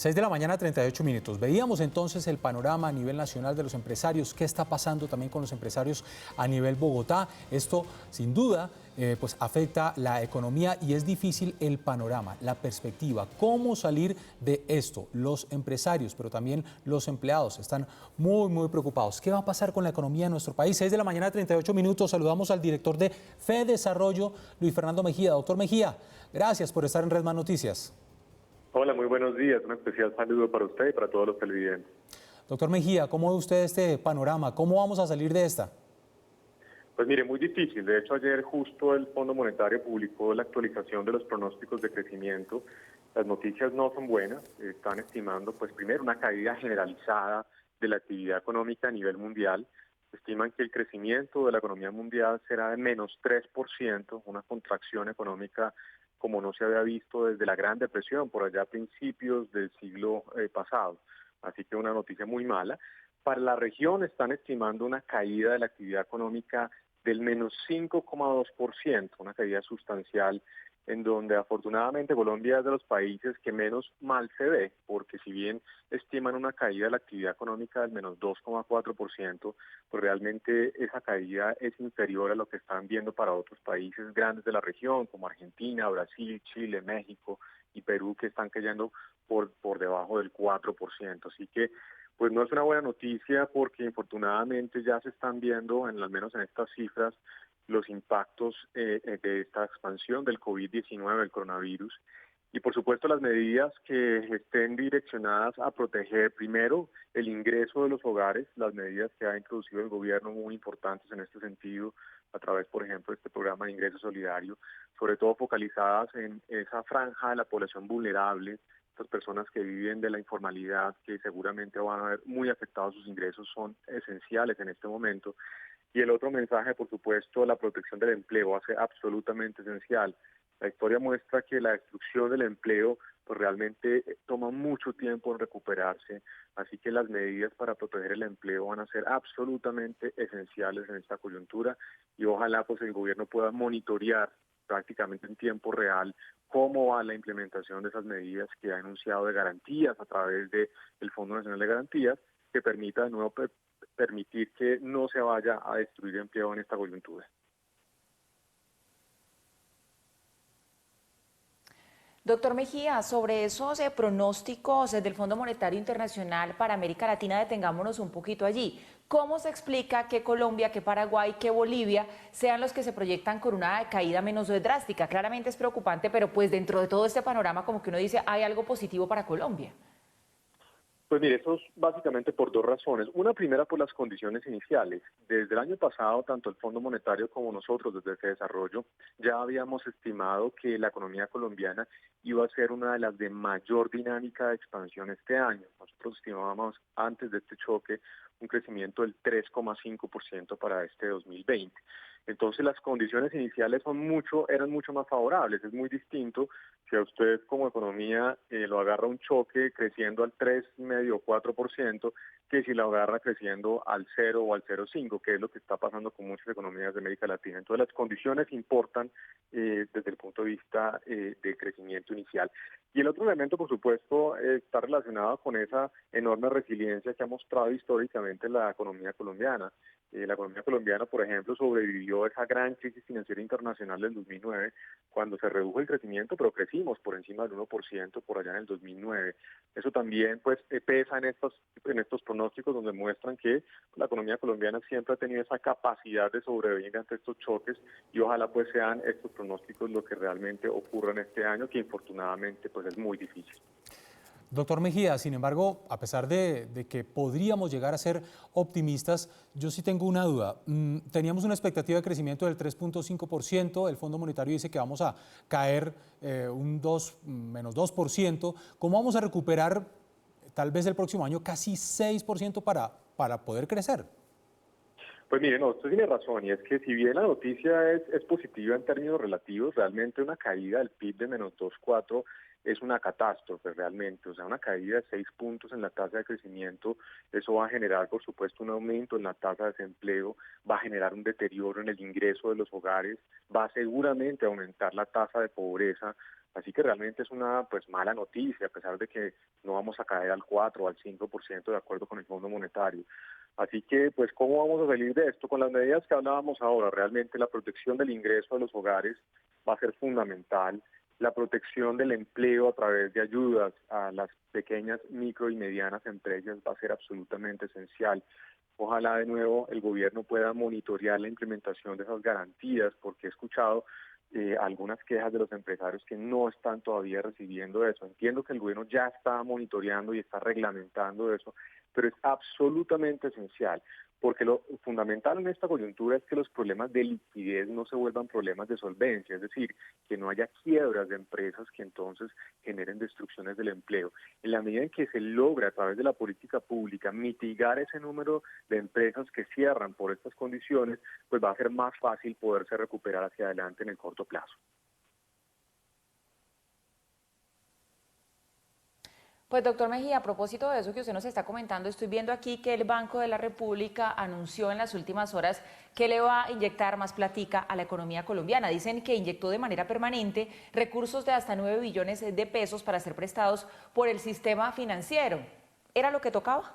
6 de la mañana, 38 minutos. Veíamos entonces el panorama a nivel nacional de los empresarios, qué está pasando también con los empresarios a nivel Bogotá. Esto, sin duda, pues afecta la economía y es difícil el panorama, la perspectiva, cómo salir de esto. Los empresarios, pero también los empleados están muy preocupados. ¿Qué va a pasar con la economía de nuestro país? 6 de la mañana, 38 minutos. Saludamos al director de FEDesarrollo, Luis Fernando Mejía. Doctor Mejía, gracias por estar en Red Más Noticias. Hola, muy buenos días. Un especial saludo para usted y para todos los televidentes. Doctor Mejía, ¿cómo ve usted este panorama? ¿Cómo vamos a salir de esta? Pues mire, muy difícil. De hecho, ayer justo el Fondo Monetario publicó la actualización de los pronósticos de crecimiento. Las noticias no son buenas. Están estimando, pues primero, una caída generalizada de la actividad económica a nivel mundial. Estiman que el crecimiento de la economía mundial será de menos 3%, una contracción económica como no se había visto desde la Gran Depresión, por allá a principios del siglo pasado. Así que una noticia muy mala. Para la región están estimando una caída de la actividad económica del menos 5,2%, una caída sustancial en donde afortunadamente Colombia es de los países que menos mal se ve, porque si bien estiman una caída de la actividad económica del menos 2,4%, pues realmente esa caída es inferior a lo que están viendo para otros países grandes de la región, como Argentina, Brasil, Chile, México y Perú, que están cayendo por debajo del 4%. Así que pues no es una buena noticia porque infortunadamente ya se están viendo, al menos en estas cifras, los impactos de esta expansión del COVID-19, el coronavirus, y por supuesto las medidas que estén direccionadas a proteger primero el ingreso de los hogares, las medidas que ha introducido el gobierno muy importantes en este sentido, a través, por ejemplo, de este programa de ingreso solidario, sobre todo focalizadas en esa franja de la población vulnerable, estas personas que viven de la informalidad, que seguramente van a ver muy afectados sus ingresos, son esenciales en este momento. Y el otro mensaje, por supuesto, la protección del empleo, va a ser absolutamente esencial. La historia muestra que la destrucción del empleo pues realmente toma mucho tiempo en recuperarse, así que las medidas para proteger el empleo van a ser absolutamente esenciales en esta coyuntura y ojalá pues el gobierno pueda monitorear prácticamente en tiempo real cómo va la implementación de esas medidas que ha anunciado de garantías a través del Fondo Nacional de Garantías, que permita de nuevo permitir que no se vaya a destruir empleo en esta coyuntura. Doctor Mejía, sobre esos pronósticos del Fondo Monetario Internacional para América Latina, detengámonos un poquito allí. ¿Cómo se explica que Colombia, que Paraguay, que Bolivia sean los que se proyectan con una caída menos drástica? Claramente es preocupante, pero pues dentro de todo este panorama como que uno dice, hay algo positivo para Colombia. Pues mire, eso es básicamente por dos razones. Una primera por las condiciones iniciales. Desde el año pasado, tanto el Fondo Monetario como nosotros desde FEDesarrollo ya habíamos estimado que la economía colombiana iba a ser una de las de mayor dinámica de expansión este año. Nosotros estimábamos antes de este choque un crecimiento del 3,5% para este 2020. Entonces las condiciones iniciales eran mucho más favorables. Es muy distinto si a usted como economía lo agarra un choque creciendo al 3,5 o 4%, que si lo agarra creciendo al 0 o al 0,5, que es lo que está pasando con muchas economías de América Latina. Entonces las condiciones importan desde el punto de vista de crecimiento inicial. Y el otro elemento, por supuesto, está relacionado con esa enorme resiliencia que ha mostrado históricamente la economía colombiana. La economía colombiana, por ejemplo, sobrevivió a esa gran crisis financiera internacional del 2009, cuando se redujo el crecimiento, pero crecimos por encima del 1% por allá en el 2009. Eso también pues pesa en estos pronósticos donde muestran que la economía colombiana siempre ha tenido esa capacidad de sobrevivir ante estos choques y ojalá pues sean estos pronósticos lo que realmente ocurra en este año, que infortunadamente pues es muy difícil. Doctor Mejía, sin embargo, a pesar de que podríamos llegar a ser optimistas, yo sí tengo una duda. Teníamos una expectativa de crecimiento del 3,5%, el Fondo Monetario dice que vamos a caer menos 2%. ¿Cómo vamos a recuperar tal vez el próximo año casi 6% para poder crecer? Pues mire, no, usted tiene razón, y es que si bien la noticia es positiva en términos relativos, realmente una caída del PIB de menos 2,4 es una catástrofe realmente, o sea, una caída de 6 puntos en la tasa de crecimiento, eso va a generar, por supuesto, un aumento en la tasa de desempleo, va a generar un deterioro en el ingreso de los hogares, va a seguramente aumentar la tasa de pobreza, Así que realmente es una pues mala noticia, a pesar de que no vamos a caer al 4 o al 5% de acuerdo con el Fondo Monetario. Así que, pues, ¿cómo vamos a salir de esto? Con las medidas que hablábamos ahora, realmente la protección del ingreso de los hogares va a ser fundamental, la protección del empleo a través de ayudas a las pequeñas, micro y medianas empresas va a ser absolutamente esencial. Ojalá de nuevo el gobierno pueda monitorear la implementación de esas garantías, porque he escuchado algunas quejas de los empresarios que no están todavía recibiendo eso. Entiendo que el gobierno ya está monitoreando y está reglamentando eso, pero es absolutamente esencial, porque lo fundamental en esta coyuntura es que los problemas de liquidez no se vuelvan problemas de solvencia, es decir, que no haya quiebras de empresas que entonces generen destrucciones del empleo. En la medida en que se logra a través de la política pública mitigar ese número de empresas que cierran por estas condiciones, pues va a ser más fácil poderse recuperar hacia adelante en el corto plazo. Pues doctor Mejía, a propósito de eso que usted nos está comentando, estoy viendo aquí que el Banco de la República anunció en las últimas horas que le va a inyectar más platica a la economía colombiana. Dicen que inyectó de manera permanente recursos de hasta 9 billones de pesos para ser prestados por el sistema financiero. ¿Era lo que tocaba?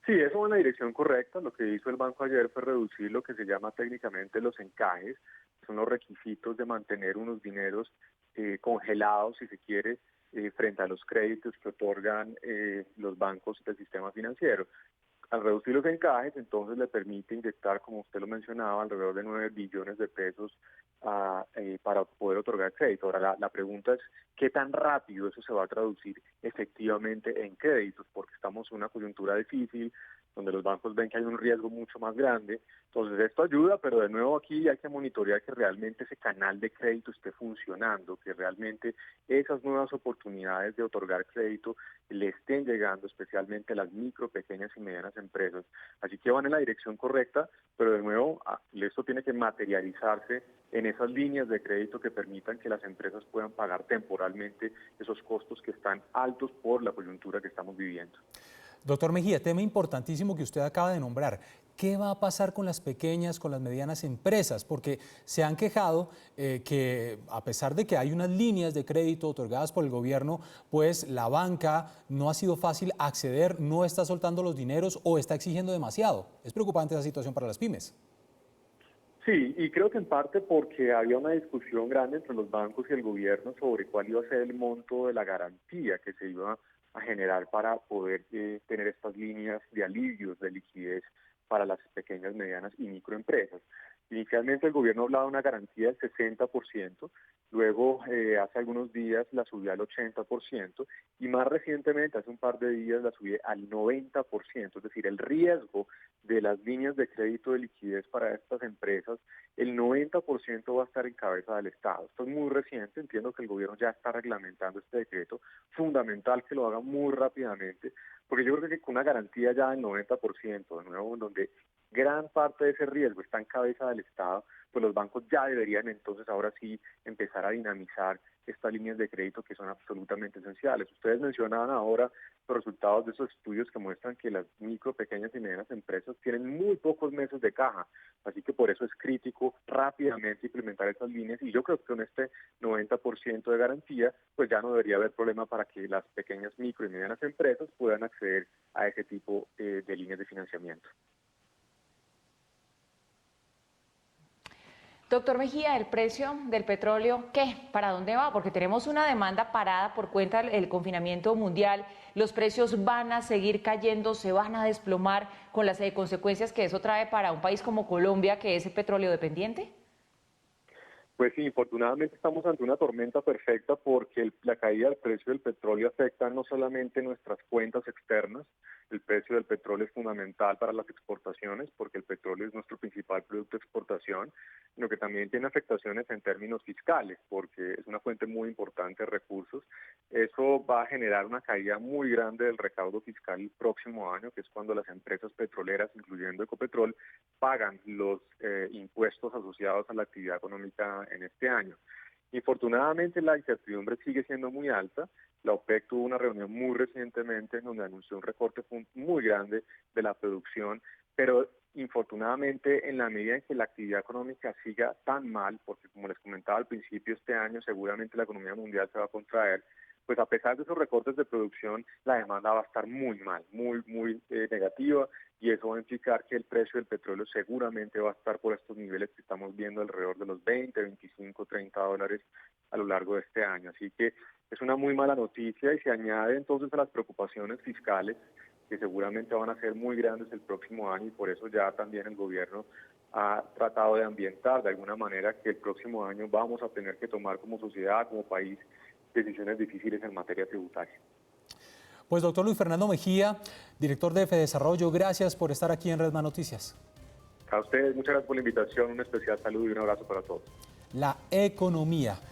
Sí, eso va en la dirección correcta. Lo que hizo el banco ayer fue reducir lo que se llama técnicamente los encajes, son los requisitos de mantener unos dineros congelados, si se quiere, frente a los créditos que otorgan los bancos del sistema financiero. Al reducir los encajes, entonces le permite inyectar, como usted lo mencionaba, alrededor de 9 billones de pesos para poder otorgar crédito. Ahora, la pregunta es, ¿qué tan rápido eso se va a traducir efectivamente en créditos? Porque estamos en una coyuntura difícil, donde los bancos ven que hay un riesgo mucho más grande. Entonces, esto ayuda, pero de nuevo aquí hay que monitorear que realmente ese canal de crédito esté funcionando, que realmente esas nuevas oportunidades de otorgar crédito le estén llegando especialmente a las micro, pequeñas y medianas empresas. Así que van en la dirección correcta, pero de nuevo esto tiene que materializarse en esas líneas de crédito que permitan que las empresas puedan pagar temporalmente esos costos que están altos por la coyuntura que estamos viviendo. Doctor Mejía, tema importantísimo que usted acaba de nombrar. ¿Qué va a pasar con las pequeñas, con las medianas empresas? Porque se han quejado que a pesar de que hay unas líneas de crédito otorgadas por el gobierno, pues la banca no ha sido fácil acceder, no está soltando los dineros o está exigiendo demasiado. Es preocupante esa situación para las pymes. Sí, y creo que en parte porque había una discusión grande entre los bancos y el gobierno sobre cuál iba a ser el monto de la garantía que se iba a generar para poder tener estas líneas de alivios de liquidez para las pequeñas, medianas y microempresas. Inicialmente el gobierno hablaba de una garantía del 60%, luego hace algunos días la subió al 80% y más recientemente, hace un par de días, la subió al 90%, es decir, el riesgo de las líneas de crédito de liquidez para estas empresas, el 90% va a estar en cabeza del Estado. Esto es muy reciente, entiendo que el gobierno ya está reglamentando este decreto, fundamental que lo haga muy rápidamente, porque yo creo que con una garantía ya del 90%, de nuevo, en donde gran parte de ese riesgo está en cabeza del Estado, pues los bancos ya deberían entonces ahora sí empezar a dinamizar estas líneas de crédito que son absolutamente esenciales. Ustedes mencionaban ahora los resultados de esos estudios que muestran que las micro, pequeñas y medianas empresas tienen muy pocos meses de caja, así que por eso es crítico rápidamente implementar esas líneas y yo creo que con este 90% de garantía, pues ya no debería haber problema para que las pequeñas, micro y medianas empresas puedan acceder a ese tipo de líneas de financiamiento. Doctor Mejía, ¿el precio del petróleo qué? ¿Para dónde va? Porque tenemos una demanda parada por cuenta del confinamiento mundial. Los precios van a seguir cayendo, se van a desplomar con las consecuencias que eso trae para un país como Colombia, que es el petróleo dependiente. Pues sí, infortunadamente estamos ante una tormenta perfecta porque la caída del precio del petróleo afecta no solamente nuestras cuentas externas, el precio del petróleo es fundamental para las exportaciones porque el petróleo es nuestro principal producto de exportación, sino que también tiene afectaciones en términos fiscales porque es una fuente muy importante de recursos. Eso va a generar una caída muy grande del recaudo fiscal el próximo año, que es cuando las empresas petroleras, incluyendo Ecopetrol, pagan los impuestos asociados a la actividad económica en este año. Infortunadamente la incertidumbre sigue siendo muy alta. La OPEC tuvo una reunión muy recientemente en donde anunció un recorte muy grande de la producción pero infortunadamente en la medida en que la actividad económica siga tan mal, porque como les comentaba al principio, este año seguramente la economía mundial se va a contraer, pues a pesar de esos recortes de producción, la demanda va a estar muy mal, muy negativa, y eso va a implicar que el precio del petróleo seguramente va a estar por estos niveles que estamos viendo alrededor de los 20, 25, 30 dólares a lo largo de este año. Así que es una muy mala noticia y se añade entonces a las preocupaciones fiscales que seguramente van a ser muy grandes el próximo año, y por eso ya también el gobierno ha tratado de ambientar de alguna manera que el próximo año vamos a tener que tomar como sociedad, como país, decisiones difíciles en materia tributaria. Pues doctor Luis Fernando Mejía, director de FEDesarrollo, gracias por estar aquí en Redman Noticias. A ustedes muchas gracias por la invitación, un especial saludo y un abrazo para todos. La economía